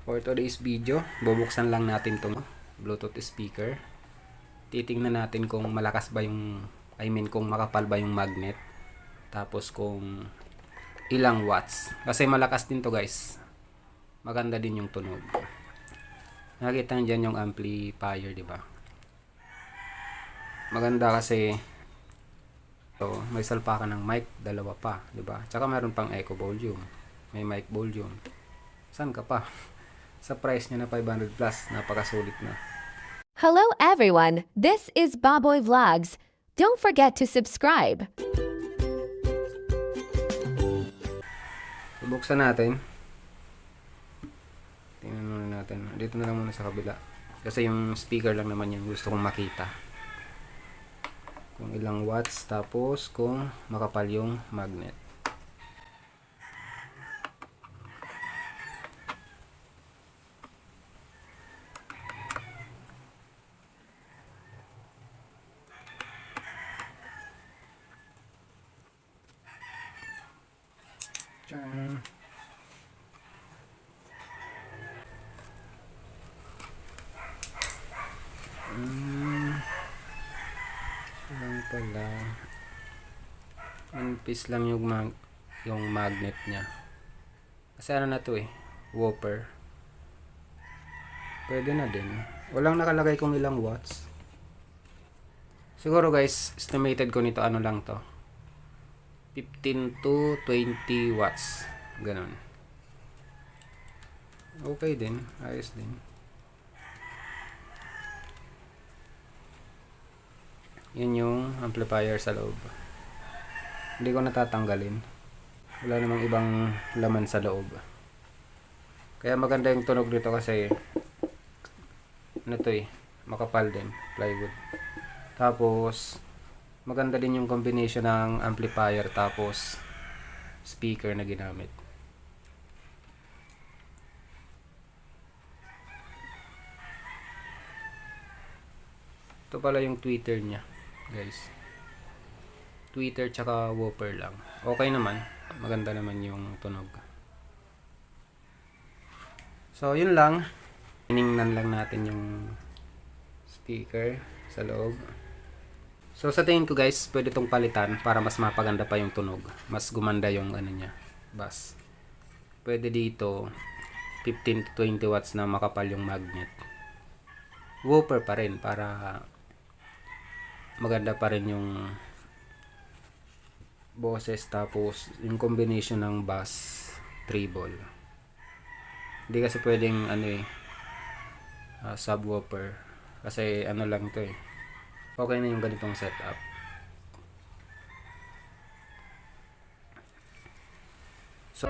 For today's video, bubuksan lang natin tong Bluetooth speaker. Titingnan natin kung malakas ba yung, kung makapal ba yung magnet. Tapos kung ilang watts. Kasi malakas din to guys. Maganda din yung tunog. Nakita nyo dyan yung amplifier, di ba? Maganda kasi so, may salpakan ng mic, dalawa pa, di ba? Tsaka meron pang echo volume. May mic volume. Saan ka pa? Sa price niya na 500 plus, napakasulit na. Hello everyone, this is Baboy Vlogs. Don't forget to subscribe. Buksan natin. Tingnan muna natin. Dito na lang muna sa kabila. Kasi yung speaker lang naman yung gusto kong makita. Kung ilang watts, tapos kung makapal yung magnet. Diyan. Lang pala. One-piece lang yung magnet niya. Kasi ano na to whopper. Pwede na din. Walang nakalagay kung ilang watts. Siguro guys, estimated ko nito ano lang to. 15 to 20 watts. Ganon. Okay din. Ayos din. Yun yung amplifier sa loob. Hindi ko natatanggalin. Wala namang ibang laman sa loob. Kaya maganda yung tunog dito kasi ano to makapal din. Plywood. Tapos maganda din yung combination ng amplifier tapos speaker na ginamit. Ito pala yung tweeter niya, guys. Tweeter tsaka whopper lang. Okay naman. Maganda naman yung tunog. So, yun lang. Tiningnan lang natin yung speaker sa loob. So sa tingin ko guys, pwede tong palitan para mas mapaganda pa yung tunog. Mas gumanda yung ano niya, bass. Pwede dito 15 to 20 watts na makapal yung magnet. Whopper pa rin para maganda pa rin yung boses tapos yung combination ng bass, treble. Hindi kasi pwedeng subwoofer kasi ano lang to okay na yung ganitong setup. So